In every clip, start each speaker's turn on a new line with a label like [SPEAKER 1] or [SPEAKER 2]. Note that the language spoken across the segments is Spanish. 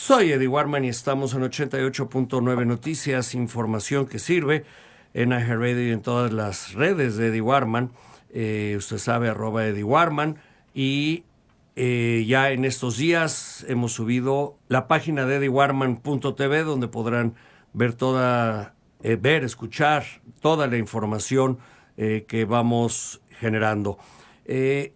[SPEAKER 1] Soy Eddie Warman y estamos en 88.9 Noticias, información que sirve en iHeartRadio y en todas las redes de Eddie Warman. Usted sabe, @Eddie Warman. Y ya en estos días hemos subido la página de eddiewarman.tv, donde podrán ver escuchar toda la información que vamos generando.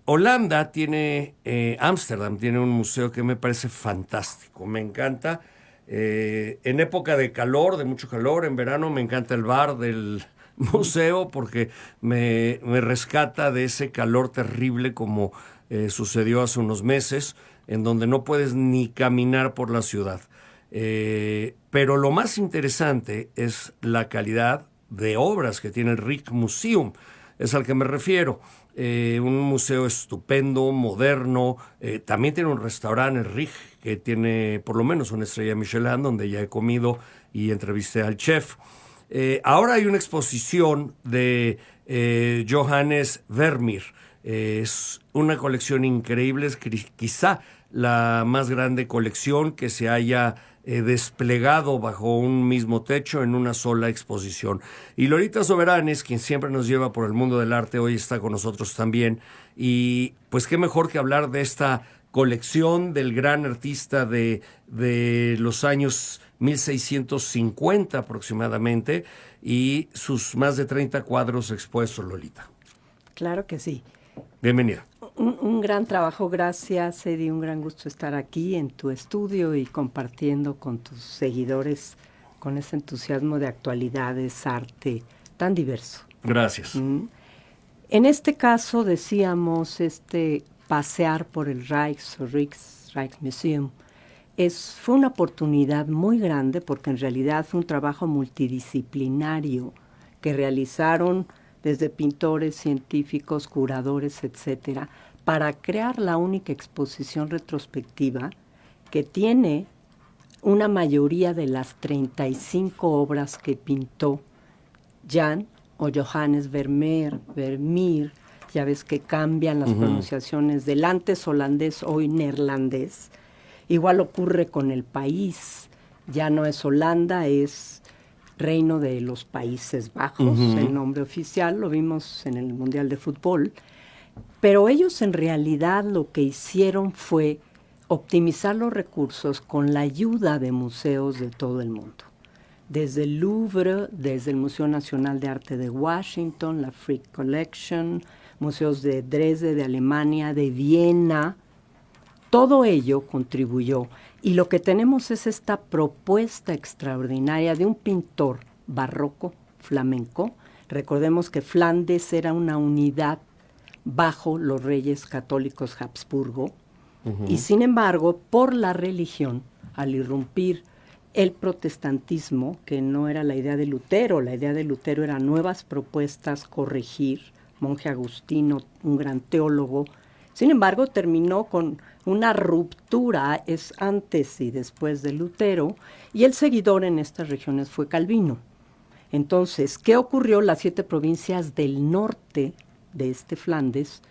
[SPEAKER 1] Holanda tiene, Ámsterdam tiene un museo que me parece fantástico, me encanta. En época de calor, de mucho calor, en verano me encanta el bar del museo porque me rescata de ese calor terrible como sucedió hace unos meses, en donde no puedes ni caminar por la ciudad. Pero lo más interesante es la calidad de obras que tiene el Rijksmuseum, es al que me refiero. Un museo estupendo, moderno. También tiene un restaurante, el Rig, que tiene por lo menos una estrella Michelin, donde ya he comido y entrevisté al chef. Ahora hay una exposición de Johannes Vermeer. Es una colección increíble, es quizá la más grande colección que se haya desplegado bajo un mismo techo en una sola exposición. Y Lolita Soberanes, quien siempre nos lleva por el mundo del arte, hoy está con nosotros también. Y pues qué mejor que hablar de esta colección del gran artista de los años 1650 aproximadamente y sus más de 30 cuadros expuestos, Lolita.
[SPEAKER 2] Claro que sí.
[SPEAKER 1] Bienvenida.
[SPEAKER 2] Un gran trabajo, gracias, Eddie. Un gran gusto estar aquí en tu estudio y compartiendo con tus seguidores con ese entusiasmo de actualidades, arte tan diverso.
[SPEAKER 1] Gracias.
[SPEAKER 2] En este caso, decíamos, pasear por el Rijksmuseum fue una oportunidad muy grande porque en realidad fue un trabajo multidisciplinario que realizaron desde pintores, científicos, curadores, etcétera, para crear la única exposición retrospectiva que tiene una mayoría de las 35 obras que pintó Jan o Johannes Vermeer, ya ves que cambian las pronunciaciones del antes holandés, hoy neerlandés. Igual ocurre con el país, ya no es Holanda, es Reino de los Países Bajos, el nombre oficial, lo vimos en el Mundial de Fútbol. Pero ellos en realidad lo que hicieron fue optimizar los recursos con la ayuda de museos de todo el mundo. Desde el Louvre, desde el Museo Nacional de Arte de Washington, la Frick Collection, museos de Dresde, de Alemania, de Viena, todo ello contribuyó. Y lo que tenemos es esta propuesta extraordinaria de un pintor barroco, flamenco. Recordemos que Flandes era una unidad bajo los reyes católicos Habsburgo. Y sin embargo, por la religión, al irrumpir el protestantismo, que no era la idea de Lutero era nuevas propuestas, corregir, monje agustino, un gran teólogo. Sin embargo, terminó con una ruptura, es antes y después de Lutero, y el seguidor en estas regiones fue Calvino. Entonces, ¿qué ocurrió? Las 7 provincias del norte de Flandes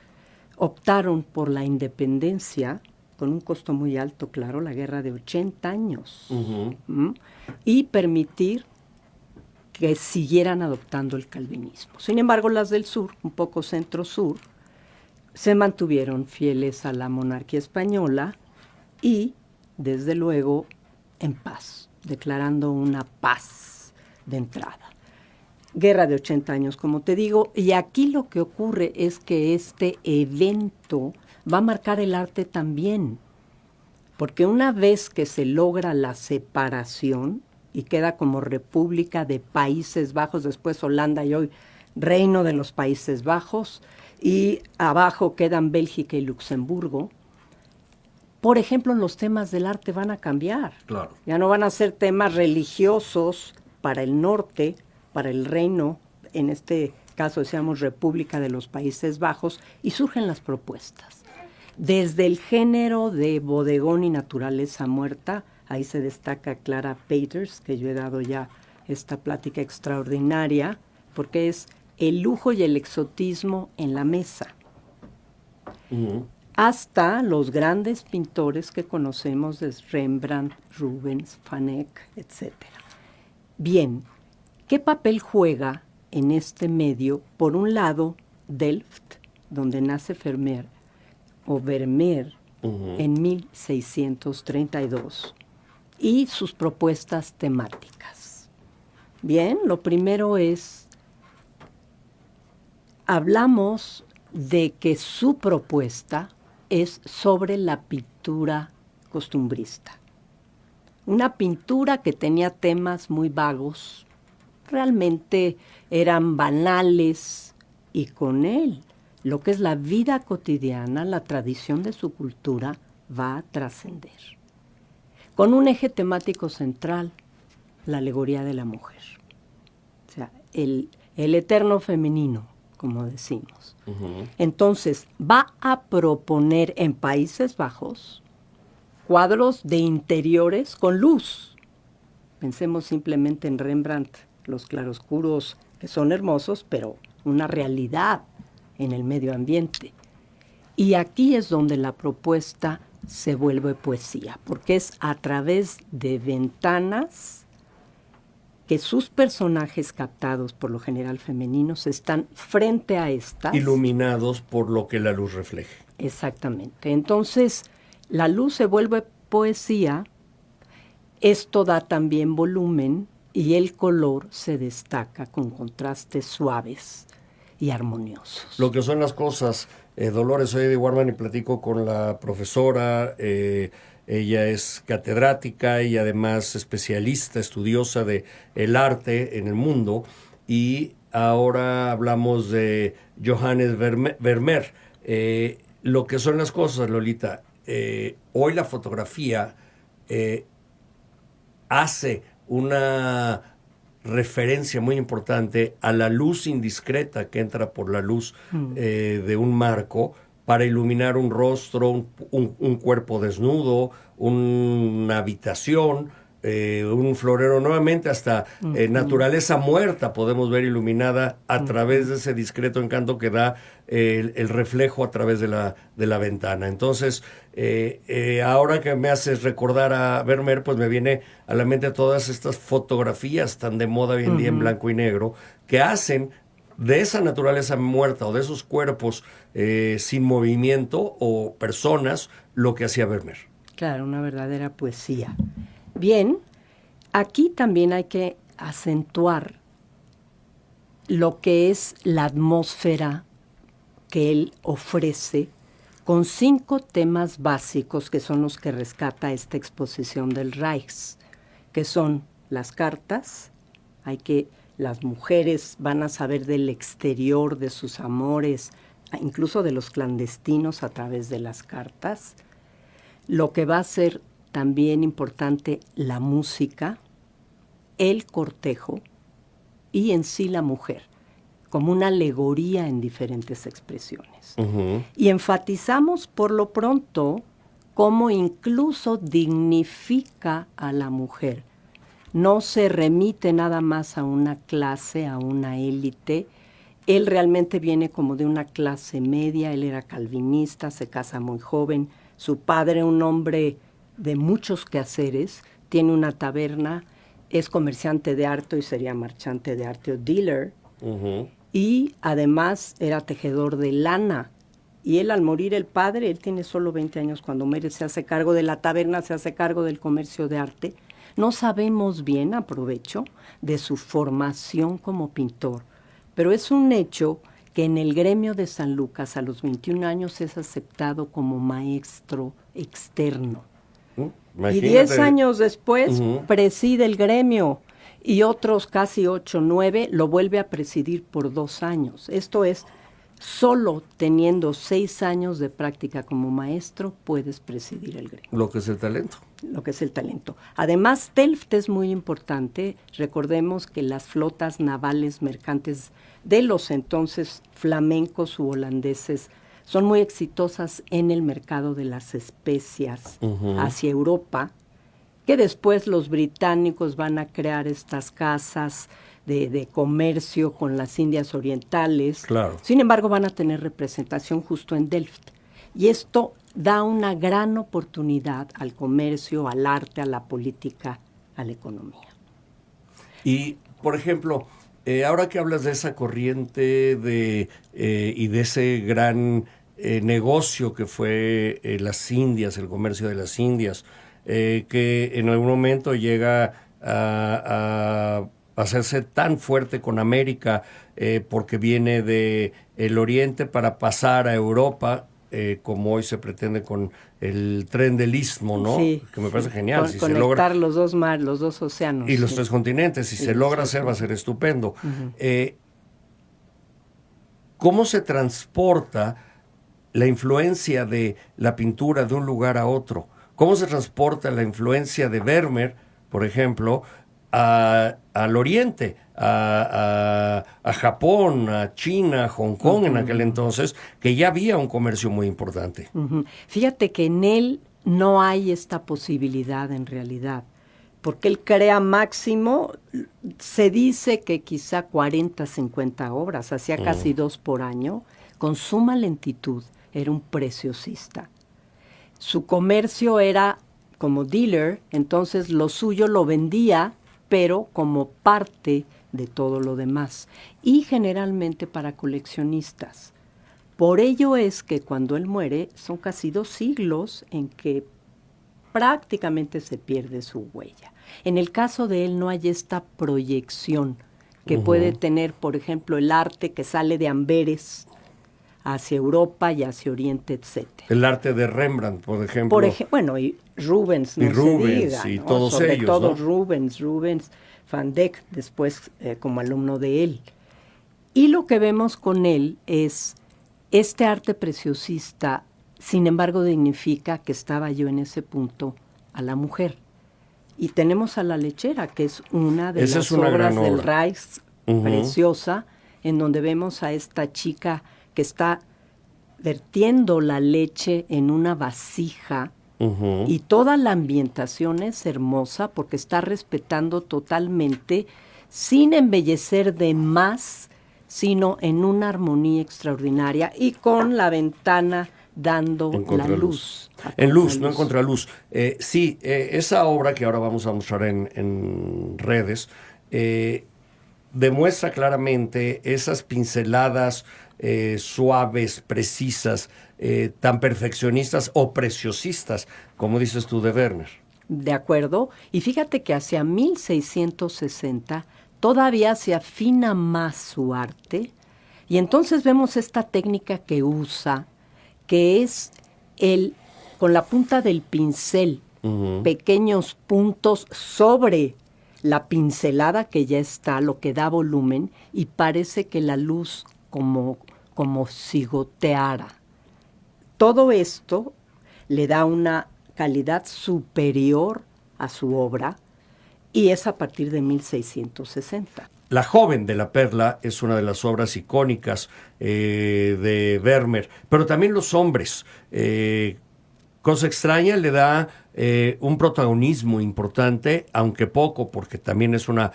[SPEAKER 2] optaron por la independencia, con un costo muy alto, claro, la guerra de 80 años, y permitir que siguieran adoptando el calvinismo. Sin embargo, las del sur, un poco centro-sur, se mantuvieron fieles a la monarquía española y, desde luego, en paz, declarando una paz de entrada. Guerra de 80 años, como te digo, y aquí lo que ocurre es que este evento va a marcar el arte también, porque una vez que se logra la separación y queda como República de Países Bajos, después Holanda y hoy Reino de los Países Bajos, y abajo quedan Bélgica y Luxemburgo, por ejemplo, los temas del arte van a cambiar.
[SPEAKER 1] Claro.
[SPEAKER 2] Ya no van a ser temas religiosos para el norte, para el reino, en este caso decíamos República de los Países Bajos, y surgen las propuestas. Desde el género de bodegón y naturaleza muerta, ahí se destaca Clara Peters, que yo he dado ya esta plática extraordinaria, porque es el lujo y el exotismo en la mesa. hasta los grandes pintores que conocemos de Rembrandt, Rubens, Van Eyck, etc. Bien, ¿qué papel juega en este medio? Por un lado, Delft, donde nace Vermeer, en 1632, y sus propuestas temáticas. Bien, lo primero es, hablamos de que su propuesta es sobre la pintura costumbrista. Una pintura que tenía temas muy vagos, realmente eran banales, y con él lo que es la vida cotidiana, la tradición de su cultura, va a trascender. Con un eje temático central, la alegoría de la mujer. O sea, el eterno femenino, como decimos. Entonces, va a proponer en Países Bajos cuadros de interiores con luz. Pensemos simplemente en Rembrandt, los claroscuros, que son hermosos, pero una realidad en el medio ambiente. Y aquí es donde la propuesta se vuelve poesía, porque es a través de ventanas que sus personajes captados, por lo general femeninos, están frente a estas.
[SPEAKER 1] Iluminados por lo que la luz refleje.
[SPEAKER 2] Exactamente. Entonces, la luz se vuelve poesía, esto da también volumen y el color se destaca con contrastes suaves y armoniosos.
[SPEAKER 1] Lo que son las cosas, Dolores, soy Eddie Warman y platico con la profesora, ella es catedrática y además especialista, estudiosa de el arte en el mundo, y ahora hablamos de Johannes Vermeer. Lo que son las cosas, Lolita, hoy la fotografía hace una referencia muy importante a la luz indiscreta que entra por la luz de un marco para iluminar un rostro, un cuerpo desnudo, una habitación, un florero, nuevamente hasta naturaleza muerta podemos ver iluminada a través de ese discreto encanto que da el reflejo a través de la ventana. Entonces, ahora que me haces recordar a Vermeer, pues me viene a la mente todas estas fotografías tan de moda hoy en día en blanco y negro, que hacen de esa naturaleza muerta o de esos cuerpos sin movimiento o personas lo que hacía Vermeer.
[SPEAKER 2] Claro, una verdadera poesía. Bien, aquí también hay que acentuar lo que es la atmósfera que él ofrece con 5 temas básicos que son los que rescata esta exposición del Rijks, que son las cartas, las mujeres van a saber del exterior, de sus amores, incluso de los clandestinos a través de las cartas. Lo que va a ser también importante, la música, el cortejo y en sí la mujer, como una alegoría en diferentes expresiones. Y enfatizamos por lo pronto cómo incluso dignifica a la mujer. No se remite nada más a una clase, a una élite. Él realmente viene como de una clase media, él era calvinista, se casa muy joven. Su padre, un hombre de muchos quehaceres, tiene una taberna, es comerciante de arte y sería marchante de arte o dealer. Y además era tejedor de lana. Y él, al morir el padre, él tiene solo 20 años cuando muere, se hace cargo de la taberna, se hace cargo del comercio de arte. No sabemos bien, aprovecho, de su formación como pintor, pero es un hecho que en el gremio de San Lucas a los 21 años es aceptado como maestro externo. Y 10 años después preside el gremio y otros casi 8, 9 lo vuelve a presidir por 2 años. Esto es, solo teniendo 6 años de práctica como maestro puedes presidir el gremio.
[SPEAKER 1] Lo que es el talento.
[SPEAKER 2] Lo que es el talento. Además, Delft es muy importante. Recordemos que las flotas navales mercantes de los entonces flamencos u holandeses son muy exitosas en el mercado de las especias hacia Europa, que después los británicos van a crear estas casas de comercio con las Indias Orientales.
[SPEAKER 1] Claro.
[SPEAKER 2] Sin embargo, van a tener representación justo en Delft. Y esto da una gran oportunidad al comercio, al arte, a la política, a la economía.
[SPEAKER 1] Y, por ejemplo, ahora que hablas de esa corriente y de ese gran negocio que fue las Indias, el comercio de las Indias, que en algún momento llega a hacerse tan fuerte con América porque viene de el Oriente para pasar a Europa, como hoy se pretende con el tren del Istmo, ¿no?
[SPEAKER 2] Sí,
[SPEAKER 1] que me parece genial. Si
[SPEAKER 2] conectar
[SPEAKER 1] se logra,
[SPEAKER 2] los dos mares, los dos océanos.
[SPEAKER 1] y los tres continentes, si se logra hacer, va a ser estupendo. ¿Cómo se transporta la influencia de la pintura de un lugar a otro? ¿Cómo se transporta la influencia de Vermeer, por ejemplo, al Oriente, a Japón, a China, a Hong Kong en aquel entonces, que ya había un comercio muy importante?
[SPEAKER 2] Fíjate que en él no hay esta posibilidad en realidad, porque él crea máximo, se dice que quizá 40, 50 obras, hacía casi 2 por año, con suma lentitud, era un preciosista. Su comercio era como dealer, entonces lo suyo lo vendía, pero como parte de todo lo demás, y generalmente para coleccionistas. Por ello es que cuando él muere, son casi 2 siglos en que prácticamente se pierde su huella. En el caso de él no hay esta proyección que puede tener, por ejemplo, el arte que sale de Amberes hacia Europa y hacia Oriente, etc.
[SPEAKER 1] El arte de Rembrandt, por ejemplo.
[SPEAKER 2] Bueno, y Rubens, no
[SPEAKER 1] y Rubens,
[SPEAKER 2] se diga,
[SPEAKER 1] y
[SPEAKER 2] ¿no?
[SPEAKER 1] todos
[SPEAKER 2] Sobre
[SPEAKER 1] ellos,
[SPEAKER 2] todo
[SPEAKER 1] ¿no?
[SPEAKER 2] Rubens, Van Dyck, después como alumno de él. Y lo que vemos con él es este arte preciosista, sin embargo, dignifica que estaba yo en ese punto a la mujer. Y tenemos a La Lechera, que es una de las obras del Rijks, preciosa, en donde vemos a esta chica que está vertiendo la leche en una vasija, y toda la ambientación es hermosa porque está respetando totalmente, sin embellecer de más, sino en una armonía extraordinaria y con la ventana dando la luz.
[SPEAKER 1] En luz, no en contraluz. Sí, esa obra que ahora vamos a mostrar en redes demuestra claramente esas pinceladas suaves, precisas, tan perfeccionistas o preciosistas, como dices tú de Vermeer.
[SPEAKER 2] De acuerdo. Y fíjate que hacia 1660 todavía se afina más su arte. Y entonces vemos esta técnica que usa, que es con la punta del pincel, pequeños puntos sobre la pincelada que ya está, lo que da volumen, y parece que la luz como cigoteara. Todo esto le da una calidad superior a su obra, y es a partir de 1660.
[SPEAKER 1] La joven de la perla es una de las obras icónicas de Vermeer, pero también los hombres. Cosa extraña, le da un protagonismo importante, aunque poco, porque también es una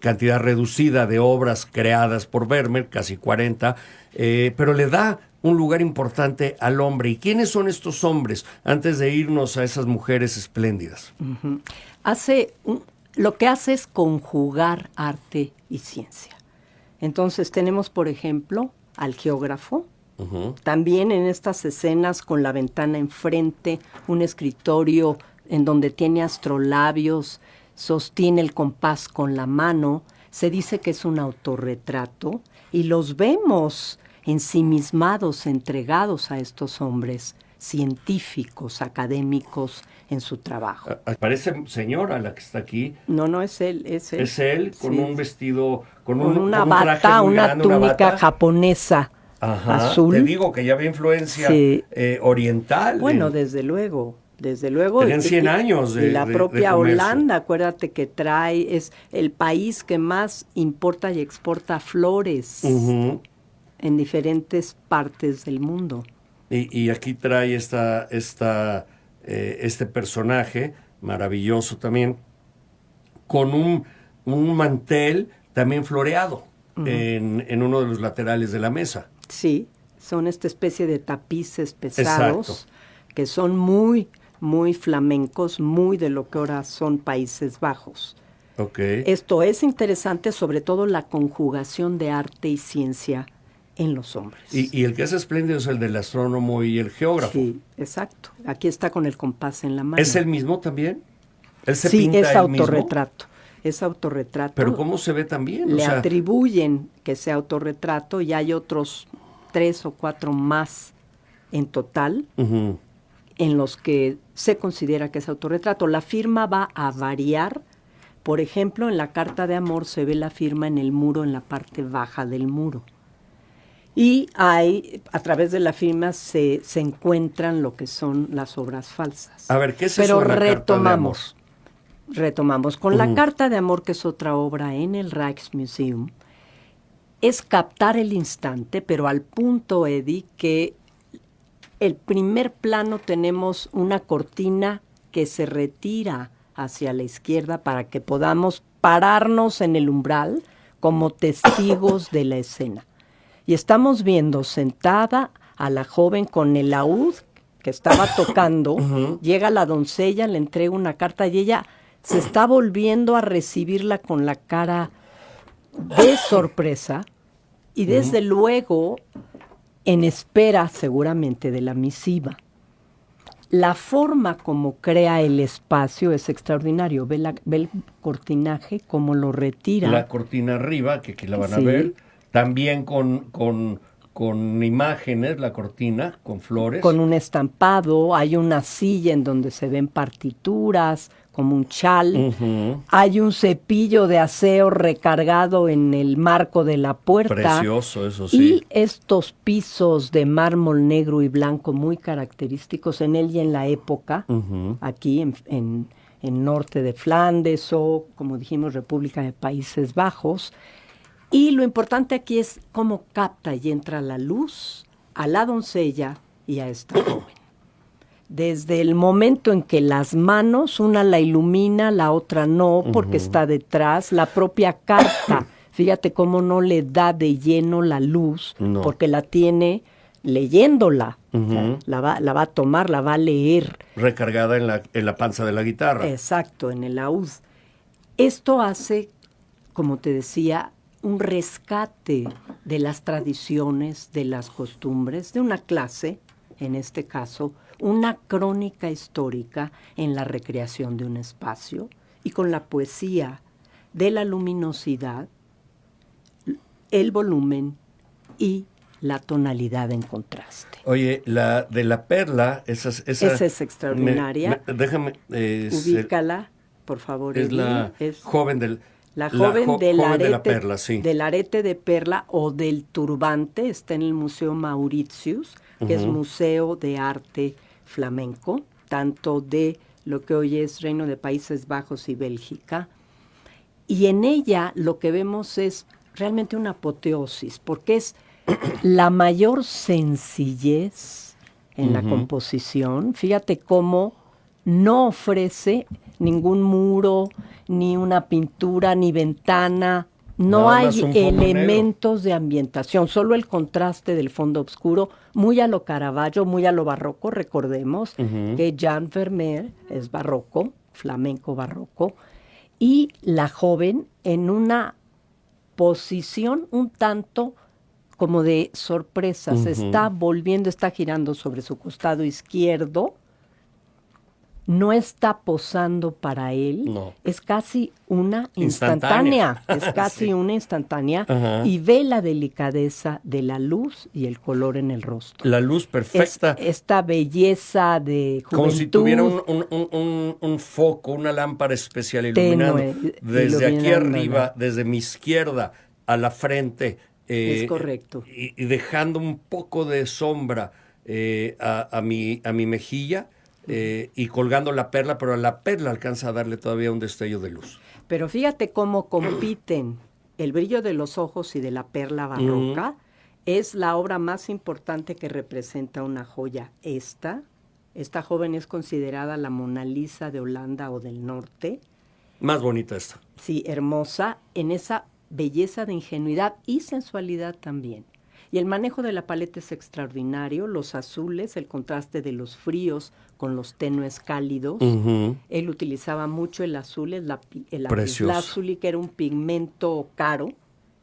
[SPEAKER 1] cantidad reducida de obras creadas por Vermeer, casi 40, pero le da un lugar importante al hombre. ¿Y quiénes son estos hombres? Antes de irnos a esas mujeres espléndidas.
[SPEAKER 2] Lo que hace es conjugar arte y ciencia. Entonces tenemos, por ejemplo, al geógrafo, también en estas escenas con la ventana enfrente, un escritorio en donde tiene astrolabios, sostiene el compás con la mano, se dice que es un autorretrato, y los vemos ensimismados, entregados a estos hombres científicos, académicos en su trabajo.
[SPEAKER 1] Parece señora la que está aquí.
[SPEAKER 2] No, es él.
[SPEAKER 1] Es él con
[SPEAKER 2] sí.
[SPEAKER 1] Un vestido, con
[SPEAKER 2] una
[SPEAKER 1] un
[SPEAKER 2] bata,
[SPEAKER 1] traje muy
[SPEAKER 2] una
[SPEAKER 1] grande,
[SPEAKER 2] túnica
[SPEAKER 1] una bata
[SPEAKER 2] japonesa.
[SPEAKER 1] Ajá,
[SPEAKER 2] azul.
[SPEAKER 1] Te digo que ya había influencia oriental.
[SPEAKER 2] Bueno, desde luego.
[SPEAKER 1] Tenían 100 años
[SPEAKER 2] de la propia
[SPEAKER 1] de
[SPEAKER 2] Holanda, acuérdate que es el país que más importa y exporta flores en diferentes partes del mundo.
[SPEAKER 1] Y aquí trae este personaje maravilloso también, con un mantel también floreado en uno de los laterales de la mesa.
[SPEAKER 2] Sí, son esta especie de tapices pesados.
[SPEAKER 1] Exacto.
[SPEAKER 2] Que son muy, muy flamencos, muy de lo que ahora son Países Bajos.
[SPEAKER 1] Okay.
[SPEAKER 2] Esto es interesante, sobre todo la conjugación de arte y ciencia en los hombres.
[SPEAKER 1] Y el que es espléndido es el del astrónomo y el geógrafo.
[SPEAKER 2] Sí, exacto. Aquí está con el compás en la mano.
[SPEAKER 1] ¿Es el mismo también? ¿Él se
[SPEAKER 2] Sí,
[SPEAKER 1] pinta
[SPEAKER 2] es
[SPEAKER 1] él mismo?
[SPEAKER 2] autorretrato. Es autorretrato.
[SPEAKER 1] Pero ¿cómo se ve también?
[SPEAKER 2] Le atribuyen que sea autorretrato y hay otros 3 o 4 más en total en los que se considera que es autorretrato. La firma va a variar. Por ejemplo, en la carta de amor se ve la firma en el muro, en la parte baja del muro. Y hay, a través de la firma se encuentran lo que son las obras falsas.
[SPEAKER 1] A ver, ¿qué es
[SPEAKER 2] Pero
[SPEAKER 1] eso de la
[SPEAKER 2] retomamos.
[SPEAKER 1] carta de amor?
[SPEAKER 2] Retomamos. Con la carta de amor, que es otra obra en el Rijksmuseum, es captar el instante, pero al punto, Eddie, que el primer plano tenemos una cortina que se retira hacia la izquierda para que podamos pararnos en el umbral como testigos de la escena. Y estamos viendo sentada a la joven con el laúd que estaba tocando. Llega la doncella, le entrega una carta y ella se está volviendo a recibirla con la cara de sorpresa y desde luego en espera seguramente de la misiva. La forma como crea el espacio es extraordinario. Ve el cortinaje, cómo lo retira.
[SPEAKER 1] La cortina arriba, que aquí la van a
[SPEAKER 2] Sí.
[SPEAKER 1] ver. También con imágenes, la cortina, con flores.
[SPEAKER 2] Con un estampado, hay una silla en donde se ven partituras, como un chal. Hay un cepillo de aseo recargado en el marco de la puerta.
[SPEAKER 1] Precioso, eso
[SPEAKER 2] Y
[SPEAKER 1] sí.
[SPEAKER 2] estos pisos de mármol negro y blanco muy característicos en él y en la época, aquí en norte de Flandes o, como dijimos, República de Países Bajos. Y lo importante aquí es cómo capta y entra la luz a la doncella y a esta joven. Desde el momento en que las manos, una la ilumina, la otra no, porque está detrás, la propia carta, fíjate cómo no le da de lleno la luz,
[SPEAKER 1] No.
[SPEAKER 2] porque la tiene leyéndola, o sea, la va a tomar, la va a leer.
[SPEAKER 1] Recargada en la panza de la guitarra.
[SPEAKER 2] Exacto, en el laúd. Esto hace, como te decía, un rescate de las tradiciones, de las costumbres, de una clase, en este caso, una crónica histórica en la recreación de un espacio y con la poesía de la luminosidad, el volumen y la tonalidad en contraste.
[SPEAKER 1] Oye, la de la perla, esa
[SPEAKER 2] es extraordinaria.
[SPEAKER 1] Déjame...
[SPEAKER 2] Ubícala, por favor.
[SPEAKER 1] Es la joven del...
[SPEAKER 2] La joven del arete,
[SPEAKER 1] de la perla, sí.
[SPEAKER 2] Del arete de perla o del turbante, está en el Museo Mauritius, que es museo de arte flamenco, tanto de lo que hoy es Reino de Países Bajos y Bélgica. Y en ella lo que vemos es realmente una apoteosis, porque es la mayor sencillez en la composición. Fíjate cómo no ofrece ningún muro, ni una pintura, ni ventana. No hay elementos de ambientación, solo el contraste del fondo oscuro, muy a lo Caravaggio, muy a lo barroco. Recordemos que Jan Vermeer es barroco, flamenco barroco, y la joven en una posición un tanto como de sorpresa. Se está volviendo, está girando sobre su costado izquierdo. No está posando para él,
[SPEAKER 1] no.
[SPEAKER 2] Es casi una instantánea. Es casi
[SPEAKER 1] sí.
[SPEAKER 2] una instantánea. Y ve la delicadeza de la luz y el color en el rostro.
[SPEAKER 1] La luz perfecta.
[SPEAKER 2] Esta belleza de juventud.
[SPEAKER 1] Como si tuviera un foco, una lámpara especial iluminando. Desde aquí arriba, desde mi izquierda a la frente.
[SPEAKER 2] Es correcto.
[SPEAKER 1] Y dejando un poco de sombra a mi mejilla. Y colgando la perla, pero a la perla alcanza a darle todavía un destello de luz.
[SPEAKER 2] Pero fíjate cómo compiten el brillo de los ojos y de la perla barroca. Es la obra más importante que representa una joya. Esta joven es considerada la Mona Lisa de Holanda o del Norte.
[SPEAKER 1] Más bonita esta.
[SPEAKER 2] Sí, hermosa, en esa belleza de ingenuidad y sensualidad también. Y el manejo de la paleta es extraordinario. Los azules, el contraste de los fríos con los tenues cálidos. Él utilizaba mucho el azul, el lapislázuli, que era un pigmento caro,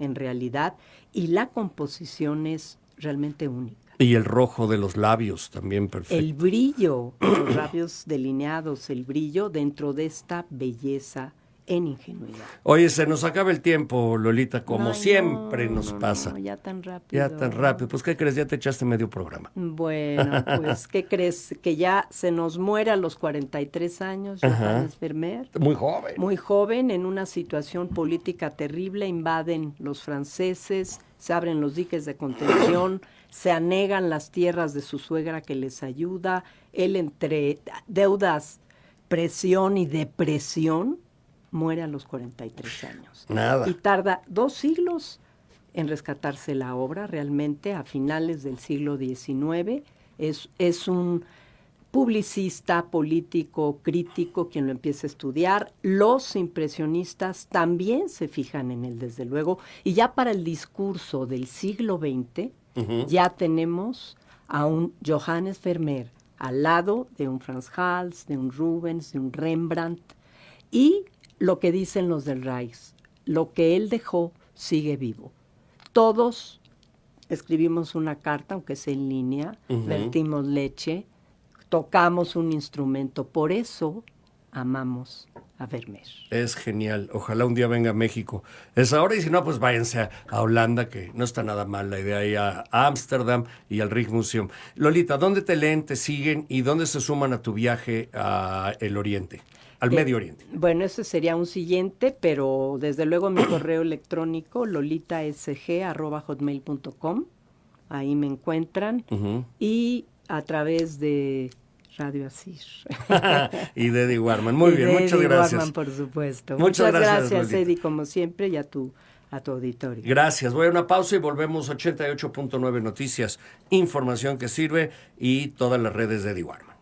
[SPEAKER 2] en realidad, y la composición es realmente única.
[SPEAKER 1] Y el rojo de los labios también perfecto.
[SPEAKER 2] El brillo, los labios delineados, el brillo dentro de esta belleza en ingenuidad.
[SPEAKER 1] Oye, se nos acaba el tiempo, Lolita, como
[SPEAKER 2] Ay,
[SPEAKER 1] siempre nos pasa.
[SPEAKER 2] No, ya tan rápido.
[SPEAKER 1] Ya tan rápido. Pues, ¿qué crees? Ya te echaste medio programa.
[SPEAKER 2] Bueno, pues, ¿qué crees? Que ya se nos muere a los 43 años, Johannes Vermeer.
[SPEAKER 1] Muy joven.
[SPEAKER 2] Muy joven, en una situación política terrible, invaden los franceses, se abren los diques de contención, se anegan las tierras de su suegra que les ayuda, él entre deudas, presión y depresión, muere a los 43 años.
[SPEAKER 1] Nada.
[SPEAKER 2] Y tarda 2 siglos en rescatarse la obra, realmente, a finales del siglo XIX. Es un publicista, político, crítico, quien lo empieza a estudiar. Los impresionistas también se fijan en él, desde luego. Y ya para el discurso del siglo XX, ya tenemos a un Johannes Vermeer al lado de un Frans Hals, de un Rubens, de un Rembrandt. Y lo que dicen los del Reich, lo que él dejó sigue vivo. Todos escribimos una carta, aunque sea en línea, vertimos leche, tocamos un instrumento. Por eso amamos a Vermeer.
[SPEAKER 1] Es genial. Ojalá un día venga a México. Es ahora, y si no, pues váyanse a Holanda, que no está nada mal la idea, y a Ámsterdam y al Rijksmuseum. Lolita, ¿dónde te leen, te siguen y dónde se suman a tu viaje al Oriente? Al Medio Oriente.
[SPEAKER 2] Bueno, ese sería un siguiente, pero desde luego mi correo electrónico, lolitasg@hotmail.com. Ahí me encuentran. Y a través de Radio Asir.
[SPEAKER 1] Y de Eddie Warman. Muy bien, muchas
[SPEAKER 2] Eddie
[SPEAKER 1] gracias.
[SPEAKER 2] Warman, por supuesto.
[SPEAKER 1] Muchas gracias,
[SPEAKER 2] Eddie, como siempre, y a tu auditorio.
[SPEAKER 1] Gracias. Voy a una pausa y volvemos. 88.9 Noticias, información que sirve, y todas las redes de Eddie Warman.